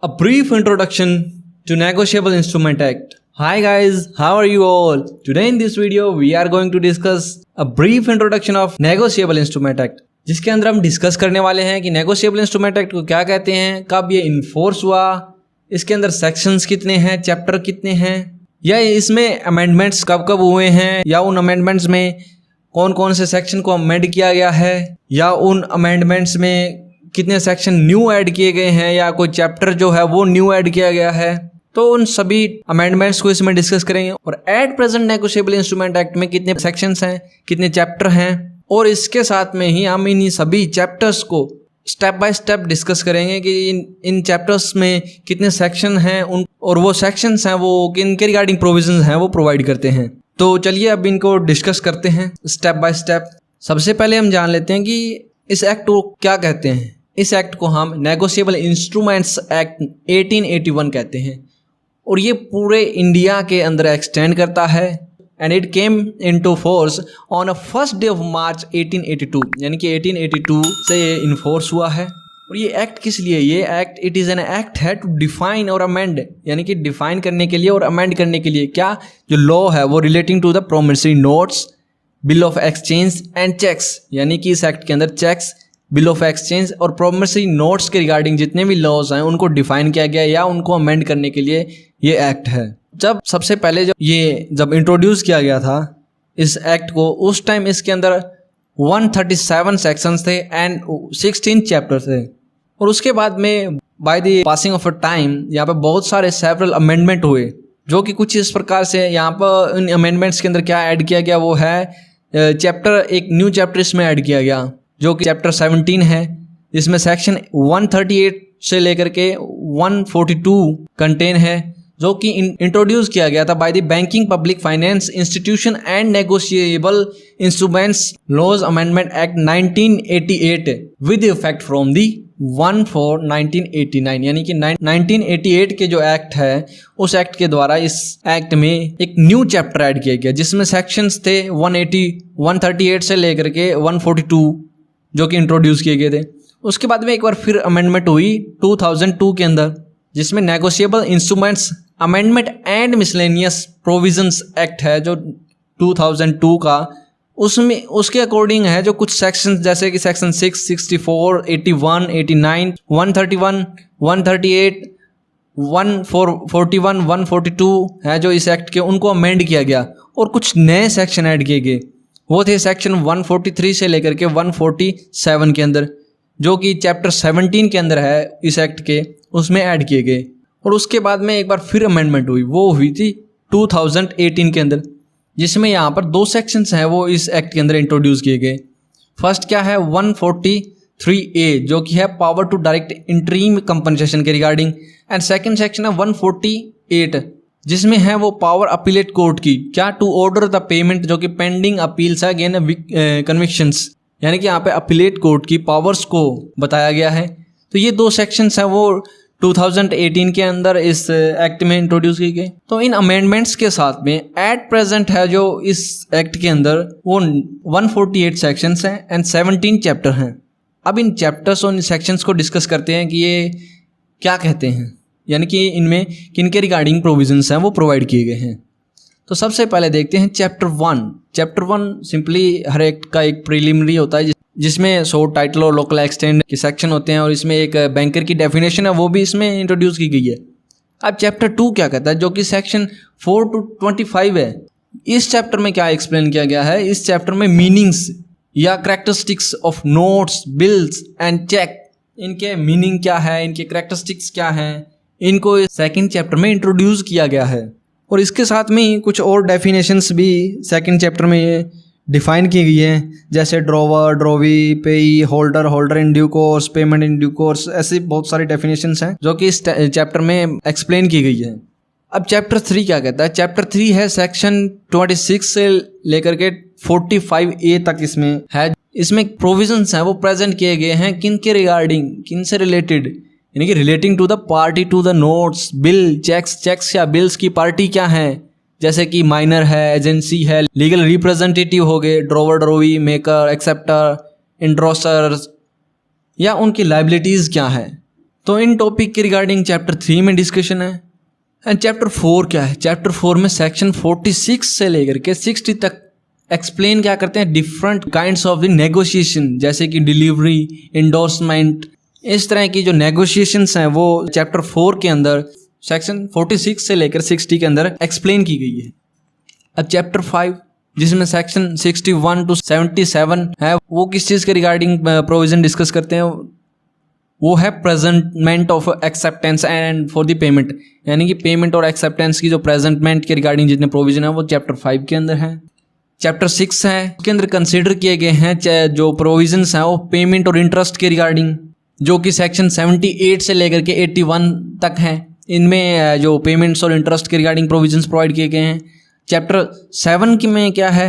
A brief introduction to Negotiable Instrument Act. Hi guys, how are you all? Today in this video we are going to discuss a brief introduction of Negotiable Instrument Act, जिसके अंदर हम discuss करने वाले हैं कि Negotiable Instrument Act को क्या कहते हैं, कब ये इन्फोर्स हुआ, इसके अंदर सेक्शंस कितने हैं, चैप्टर कितने हैं, या इसमें अमेंडमेंट्स कब कब हुए हैं, या उन अमेंडमेंट्स में कौन कौन से सेक्शन को अमेंड किया गया है, या उन अमेंडमेंट्स में कितने सेक्शन न्यू ऐड किए गए हैं, या कोई चैप्टर जो है वो न्यू ऐड किया गया है। तो उन सभी अमेंडमेंट्स को इसमें डिस्कस करेंगे। और at present negotiable instrument act में कितने सेक्शंस हैं, कितने चैप्टर हैं, और इसके साथ में ही हम इन सभी चैप्टर्स को स्टेप बाय स्टेप डिस्कस करेंगे कि इन चैप्टर्स में कितने सेक्शन हैं उन और वो सेक्शंस हैं वो किन के रिगार्डिंग प्रोविजंस हैं वो प्रोवाइड करते हैं। तो चलिए अब इनको डिस्कस करते हैं स्टेप बाय स्टेप। सबसे पहले हम जान लेते हैं कि इस एक्ट को क्या कहते हैं। इस एक्ट को हम नेगोशिएबल इंस्ट्रूमेंट्स एक्ट 1881 कहते हैं और ये पूरे इंडिया के अंदर एक्सटेंड करता है। And it came into force on a first day of March 1882, यानी कि 1882 से ये इन्फोर्स हुआ है। और ये एक्ट किस लिए, ये act it is an act है टू डिफाइन और अमेंड, यानी कि डिफाइन करने के लिए और अमेंड करने के लिए क्या जो लॉ है वो relating to the promissory notes, bill of exchange and cheques, यानी कि इस एक्ट के अंदर चेक्स, बिल ऑफ एक्सचेंज और प्रोमिसरी नोट्स के रिगार्डिंग जितने भी लॉज हैं उनको डिफाइन किया गया या उनको अमेंड करने के लिए ये एक्ट है। जब सबसे पहले जब इंट्रोड्यूस किया गया था इस एक्ट को, उस टाइम इसके अंदर 137 सेक्शंस थे एंड 16 चैप्टर थे। और उसके बाद में by the passing of a time यहाँ पे बहुत सारे सेवरल अमेंडमेंट हुए, जो कि कुछ इस प्रकार से यहाँ पर इन अमेंडमेंट्स के अंदर क्या ऐड किया गया वो है चैप्टर, एक न्यू चैप्टर इसमें ऐड किया गया जो कि चैप्टर 17 है, जिसमें सेक्शन 138 से लेकर के 142 कंटेन है, जो कि इंट्रोड्यूस किया गया था by the banking public finance institution and negotiable instruments laws amendment act 1988 with effect from the 1/4/1989, यानी कि 1988 के जो एक्ट है उस एक्ट के द्वारा इस एक्ट में एक न्यू चैप्टर ऐड किया गया जिसमें सेक्शंस थे 138 से लेकर के 142 जो कि इंट्रोड्यूस किए गए थे। उसके बाद में एक बार फिर अमेंडमेंट हुई 2002 के अंदर, जिसमें negotiable instruments amendment and miscellaneous provisions act है जो 2002 का, उसमें उसके अकॉर्डिंग है जो कुछ सेक्शंस जैसे कि सेक्शन 6, 64, 81, 89, 131, 138, 141, 142 है जो इस एक्ट के उनको अमेंड किया गया और कुछ नए सेक्शन ऐड किए गए। वो थे सेक्शन 143 से लेकर के 147 के अंदर, जो कि चैप्टर 17 के अंदर है इस एक्ट के, उसमें ऐड किए गए। और उसके बाद में एक बार फिर अमेंडमेंट हुई, वो हुई थी 2018 के अंदर, जिसमें यहाँ पर 2 सेक्शंस हैं वो इस एक्ट के अंदर इंट्रोड्यूस किए गए। फर्स्ट क्या है 143A जो कि है power to direct interim compensation के रिगार्डिंग, एंड सेकंड सेक्शन है 148 जिसमें है वो पावर अपीलेट कोर्ट की, क्या टू ऑर्डर द पेमेंट जो कि पेंडिंग अपील्स है अगेन कन्विक्शंस, यानी कि यहाँ पे अपीलेट कोर्ट की पावर्स को बताया गया है। तो ये 2 सेक्शंस हैं वो 2018 के अंदर इस एक्ट में इंट्रोड्यूस की गई। तो इन अमेंडमेंट्स के साथ में एट प्रेजेंट है जो इस एक्ट के अंदर वो 148 सेक्शंस हैं एंड 17 चैप्टर हैं। अब इन चैप्टर्स और इन सेक्शंस को डिस्कस करते हैं कि ये क्या कहते हैं, यानी कि इनमें किन के रिगार्डिंग प्रोविजंस हैं वो प्रोवाइड किए गए हैं। तो सबसे पहले देखते हैं चैप्टर 1। चैप्टर 1 सिंपली हर एक्ट का एक प्रीलिमिनरी होता है जिसमें शॉर्ट टाइटल और लोकल एक्सटेंड के सेक्शन होते हैं और इसमें एक बैंकर की डेफिनेशन है वो भी इसमें इंट्रोड्यूस की गई है। अब चैप्टर 2 क्या कहता है, जो कि सेक्शन 4 to 25 है। इस चैप्टर में क्या एक्सप्लेन किया गया है, इस चैप्टर में मीनिंग्स या characteristics of notes, bills and cheque, इनके मीनिंग क्या है, इनके करैक्टरिस्टिक्स क्या हैं, इनको सेकंड चैप्टर में इंट्रोड्यूस किया गया है। और इसके साथ में ही कुछ और डेफिनेशंस भी सेकंड चैप्टर में डिफाइन की गई है, जैसे ड्रॉवर, ड्रॉवी, पेई, holder, holder in due course, payment in due course, ऐसी बहुत सारी डेफिनेशंस हैं जो कि इस चैप्टर में एक्सप्लेन की गई है। अब चैप्टर 3 क्या कहता है, चैप्टर 3 है सेक्शन 26 से लेकर के 45A तक इसमें है। इसमें प्रोविजंस हैं वो प्रेजेंट किए गए हैं किन के रिगार्डिंग, किन से रिलेटेड, यानी कि relating to the party to the notes, bill, cheques या बिल्स की पार्टी क्या है, जैसे कि माइनर है, एजेंसी है, लीगल रिप्रेजेंटेटिव हो गए, ड्रॉवर, ड्रॉवी, मेकर, एक्सेप्टर, इंड्रोसर्स, या उनकी लाइबिलिटीज़ क्या है। तो इन टॉपिक के रिगार्डिंग चैप्टर 3 में डिस्कशन है। एंड चैप्टर 4 क्या है? चैप्टर 4 में सेक्शन 46 से लेकर के 60 तक एक्सप्लेन क्या करते हैं, different kinds of the negotiation, जैसे कि डिलीवरी, इंडोर्समेंट, इस तरह की जो नेगोशिएशंस हैं वो चैप्टर 4 के अंदर सेक्शन 46 से लेकर 60 के अंदर एक्सप्लेन की गई है। अब चैप्टर 5 जिसमें सेक्शन 61 टू 77 है, वो किस चीज़ के रिगार्डिंग प्रोविजन डिस्कस करते हैं? वो है presentment of acceptance and for the payment, यानी कि पेमेंट और एक्सेप्टेंस की जो प्रेजेंटमेंट के रिगार्डिंग जितने प्रोविजन है वो चैप्टर 5 के अंदर है। चैप्टर 6 है, उसके अंदर कंसिडर किए गए हैं जो प्रोविजंस हैं वो पेमेंट और इंटरेस्ट के रिगार्डिंग, जो कि सेक्शन 78 से लेकर के 81 तक हैं। इनमें जो पेमेंट्स और इंटरेस्ट के रिगार्डिंग प्रोविजंस प्रोवाइड किए गए हैं। चैप्टर 7 की में क्या है?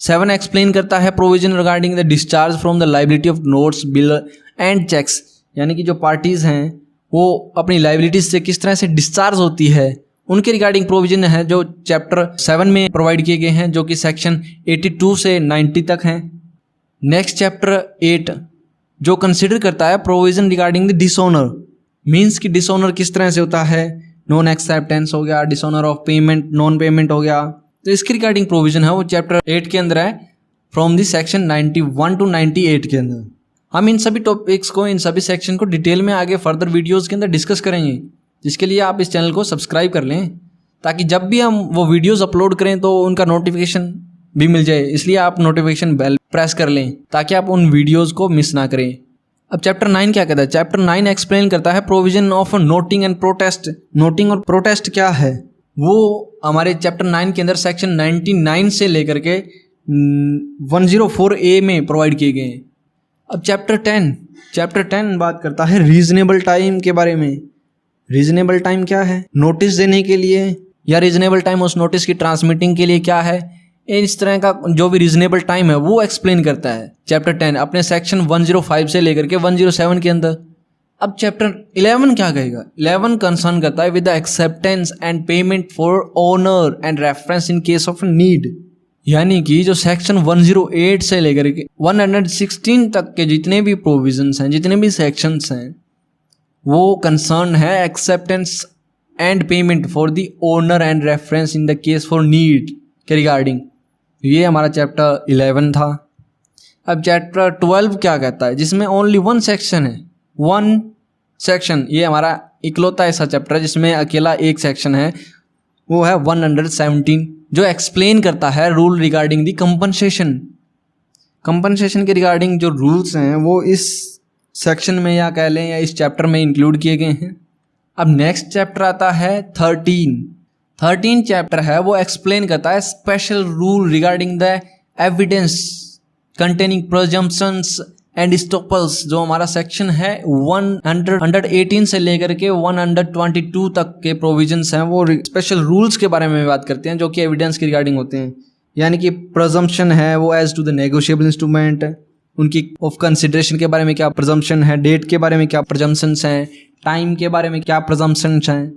7 एक्सप्लेन करता है provision regarding the discharge from the liability of notes, bill and cheques, यानी कि जो पार्टीज़ हैं वो अपनी लाइबिलिटीज से किस तरह से डिस्चार्ज होती है, उनके रिगार्डिंग प्रोविजन है जो चैप्टर 7 में प्रोवाइड किए गए हैं, जो कि सेक्शन 82 से 90 तक हैं। नेक्स्ट चैप्टर 8 जो कंसिडर करता है provision regarding the dishonour, means कि डिसऑनर किस तरह से होता है, नॉन एक्सेप्टेंस हो गया, dishonour of payment, non payment हो गया, तो इसकी रिगार्डिंग प्रोविजन है वो चैप्टर 8 के अंदर है, फ्रॉम द सेक्शन 91 टू 98 के अंदर। हम इन सभी टॉपिक्स को, इन सभी सेक्शन को डिटेल में आगे फर्दर वीडियोज़ के अंदर डिस्कस करेंगे, जिसके लिए आप इस चैनल को सब्सक्राइब कर लें, ताकि जब भी हम वो वीडियोज़ अपलोड करें तो उनका नोटिफिकेशन भी मिल जाए। इसलिए आप नोटिफिकेशन बेल प्रेस कर लें ताकि आप उन वीडियोज़ को मिस ना करें। अब चैप्टर 9 क्या कहता है? चैप्टर 9 एक्सप्लेन करता है provision of noting and protest. Noting और प्रोटेस्ट क्या है वो हमारे चैप्टर 9 के अंदर सेक्शन 99 से लेकर के 104A में प्रोवाइड किए गए हैं। अब चैप्टर 10 बात करता है रीजनेबल टाइम के बारे में। रीजनेबल टाइम क्या है? नोटिस देने के लिए या रीजनेबल टाइम उस नोटिस की ट्रांसमिटिंग के लिए क्या है, इस तरह का जो भी रीजनेबल टाइम है वो एक्सप्लेन करता है चैप्टर 10 अपने सेक्शन 105 से लेकर के 107 के अंदर। अब चैप्टर 11 क्या कहेगा? 11 कंसर्न करता है with the acceptance and payment for owner and reference in case of need, यानी कि जो सेक्शन 108 से लेकर के 116 तक के जितने भी प्रोविजंस हैं, जितने भी सेक्शंस हैं, वो कंसर्न है acceptance and payment for the owner and reference in the case for need के रिगार्डिंग। ये हमारा चैप्टर 11 था। अब चैप्टर 12 क्या कहता है? जिसमें ओनली वन सेक्शन है, वन सेक्शन, ये हमारा इकलौता ऐसा चैप्टर है जिसमें अकेला एक सेक्शन है, वो है 117, जो एक्सप्लेन करता है rule regarding the compensation. Compensation के रिगार्डिंग जो रूल्स हैं वो इस सेक्शन में या कह लें या इस चैप्टर में इंक्लूड किए गए हैं। अब नेक्स्ट चैप्टर आता है 13 चैप्टर है, वो एक्सप्लेन करता है special rule regarding the evidence containing presumptions and estoppels. जो हमारा सेक्शन है 118 से लेकर के 122 तक के प्रोविजंस हैं, वो स्पेशल रूल्स के बारे में बात करते हैं जो कि एविडेंस के रिगार्डिंग होते हैं। यानी कि प्रेजम्पशन है वो as to the negotiable instrument, उनकी ऑफ कंसिडरेशन के बारे में क्या प्रेजम्पशन है, डेट के बारे में क्या प्रेजम्पशंस हैं, टाइम के बारे में क्या प्रेजम्पशंस हैं,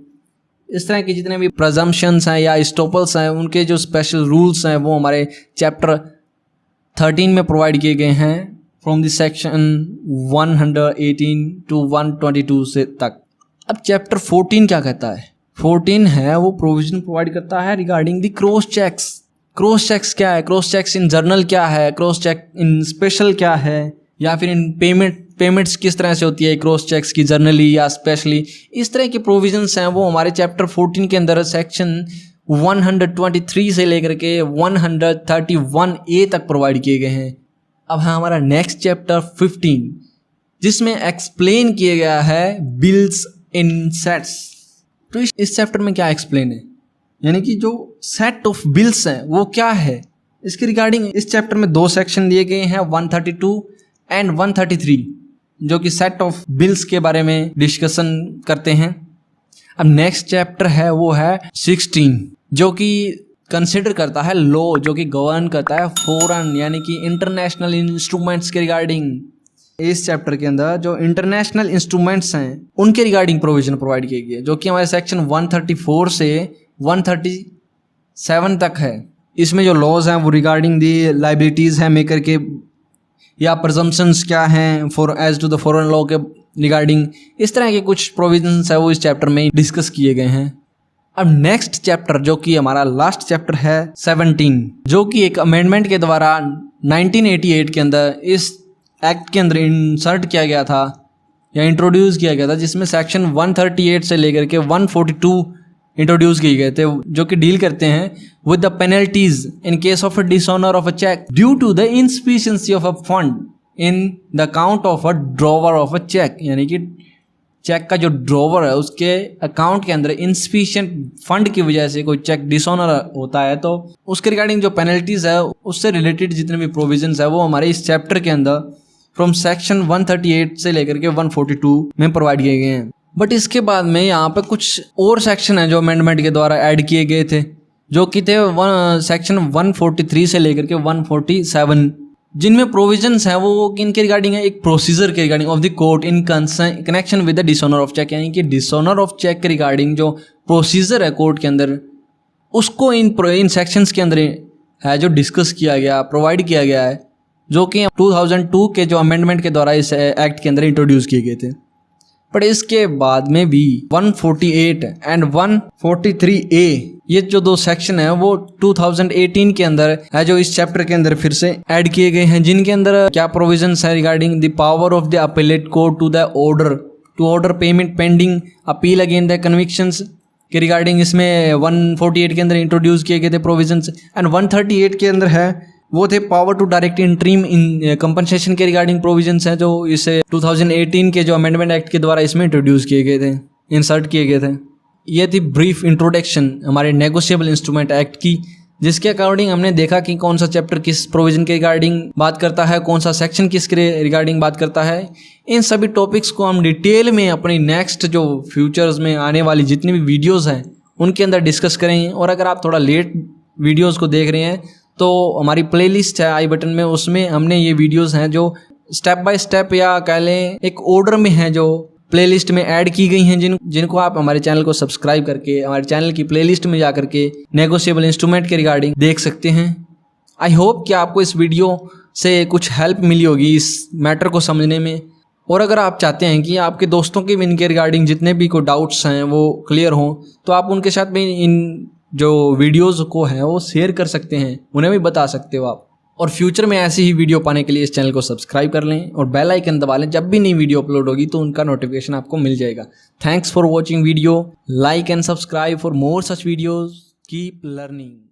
इस तरह के जितने भी प्रेजम्पशंस हैं या स्टॉपल्स हैं, उनके जो स्पेशल रूल्स हैं वो हमारे चैप्टर 13 में प्रोवाइड किए गए हैं, फ्रॉम द सेक्शन 118 टू 122 से तक। अब चैप्टर 14 क्या कहता है? 14 है वो प्रोविजन प्रोवाइड करता है regarding the cross cheques. Cross cheques क्या है? क्रॉस चेक्स इन जर्नल क्या है? क्रॉस चेक इन स्पेशल क्या है? या फिर इन पेमेंट्स किस तरह से होती है क्रॉस चेक्स की, जर्नली या स्पेशली? इस तरह के प्रोविजंस हैं वो हमारे चैप्टर 14 के अंदर सेक्शन 123 से लेकर के 131A तक प्रोवाइड किए गए हैं। अब है हमारा नेक्स्ट चैप्टर 15, जिसमें एक्सप्लेन किया गया है बिल्स इन सेट्स। तो इस चैप्टर में क्या एक्सप्लेन है, यानी कि जो सेट ऑफ बिल्स हैं वो क्या है, इसके रिगार्डिंग इस चैप्टर में 2 सेक्शन दिए गए हैं, 132 एंड 133, जो कि सेट ऑफ बिल्स के बारे में डिस्कशन करते हैं। अब नेक्स्ट चैप्टर है वो है 16, जो कि कंसिडर करता है लॉ, जो कि गवर्न करता है फॉरेन यानी कि इंटरनेशनल इंस्ट्रूमेंट्स के रिगार्डिंग। इस चैप्टर के अंदर जो इंटरनेशनल इंस्ट्रूमेंट्स हैं उनके रिगार्डिंग प्रोविजन प्रोवाइड किए गए, जो कि हमारे सेक्शन 134 से 137 तक है। इसमें जो लॉज हैं वो रिगार्डिंग दी लाइबिलिटीज़ हैं मेकर के, या प्रजम्पशंस क्या हैं for as to the foreign law के रिगार्डिंग इस तरह के कुछ प्रोविजंस है वो इस चैप्टर में डिस्कस किए गए हैं। अब नेक्स्ट चैप्टर जो कि हमारा लास्ट चैप्टर है 17, जो कि एक अमेंडमेंट के द्वारा 1988 के अंदर इस एक्ट के अंदर इंसर्ट किया गया था या इंट्रोड्यूस किया गया था, जिसमें सेक्शन 138 से लेकर के 142 इंट्रोड्यूस किए गए थे, जो कि डील करते हैं with the penalties in case of a dishonour of a cheque due to the insufficiency of a fund in the account of a drawer of a cheque. यानी कि चेक का जो ड्रॉवर है उसके अकाउंट के अंदर इनसफिशिएंट फंड की वजह से कोई चेक डिसऑनर होता है तो उसके रिगार्डिंग जो पेनल्टीज है उससे रिलेटेड जितने भी प्रोविजंस है वो हमारे इस चैप्टर के अंदर फ्रॉम सेक्शन 138 से लेकर के 142 में प्रोवाइड किए गए हैं। बट इसके बाद में यहाँ पे कुछ और सेक्शन है जो अमेंडमेंट के द्वारा ऐड किए गए थे, जो कि थे सेक्शन 143 से लेकर के 147, जिनमें प्रोविजंस हैं वो इनके रिगार्डिंग है एक प्रोसीजर के regarding of the court in connection with the dishonour of cheque. यानी कि डिसऑनर ऑफ चेक के रिगार्डिंग जो प्रोसीजर है कोर्ट के अंदर उसको इन सेक्शंस के अंदर है जो डिस्कस किया गया, प्रोवाइड किया गया है, जो कि 2002 के जो अमेंडमेंट के द्वारा इस एक्ट के अंदर इंट्रोड्यूस किए गए थे। बट इसके बाद में भी 148 एंड 143A ये जो दो सेक्शन है वो 2018 के अंदर है जो इस चैप्टर के अंदर फिर से ऐड किए गए हैं, जिनके अंदर क्या प्रोविजंस है regarding the power of the appellate court to the order to order payment pending appeal again the convictions के रिगार्डिंग इसमें 148 के अंदर इंट्रोड्यूस किए गए थे प्रोविजंस। एंड 138 के अंदर है वो the power to direct interim in compensation के रिगार्डिंग प्रोविजंस हैं जो इसे 2018 के जो अमेंडमेंट एक्ट के द्वारा इसमें इंट्रोड्यूस किए गए थे, इंसर्ट किए गए थे। ये थी ब्रीफ इंट्रोडक्शन हमारे नेगोशिएबल इंस्ट्रूमेंट एक्ट की, जिसके अकॉर्डिंग हमने देखा कि कौन सा चैप्टर किस प्रोविजन के रिगार्डिंग बात करता है, कौन सा सेक्शन किसके रिगार्डिंग बात करता है। इन सभी टॉपिक्स को हम डिटेल में अपनी नेक्स्ट जो फ्यूचर्स में आने वाली जितनी भी वीडियोज़ हैं उनके अंदर डिस्कस करेंगे। और अगर आप थोड़ा लेट वीडियोज़ को देख रहे हैं तो हमारी प्लेलिस्ट है आई बटन में, उसमें हमने ये वीडियोस हैं जो स्टेप बाय स्टेप या कह लें एक ऑर्डर में हैं जो प्लेलिस्ट में ऐड की गई हैं, जिनको आप हमारे चैनल को सब्सक्राइब करके हमारे चैनल की प्लेलिस्ट में जा करके नेगोशिएबल इंस्ट्रूमेंट के रिगार्डिंग देख सकते हैं। आई होप कि आपको इस वीडियो से कुछ हेल्प मिली होगी इस मैटर को समझने में। और अगर आप चाहते हैं कि आपके दोस्तों के भी इनके रिगार्डिंग जितने भी कोई डाउट्स हैं वो क्लियर हों तो आप उनके साथ भी इन जो वीडियोज़ को है वो शेयर कर सकते हैं, उन्हें भी बता सकते हो आप। और फ्यूचर में ऐसी ही वीडियो पाने के लिए इस चैनल को सब्सक्राइब कर लें और बेल आइकन दबा लें, जब भी नई वीडियो अपलोड होगी तो उनका नोटिफिकेशन आपको मिल जाएगा। Thanks for watching video, like and subscribe for more such videos, keep learning.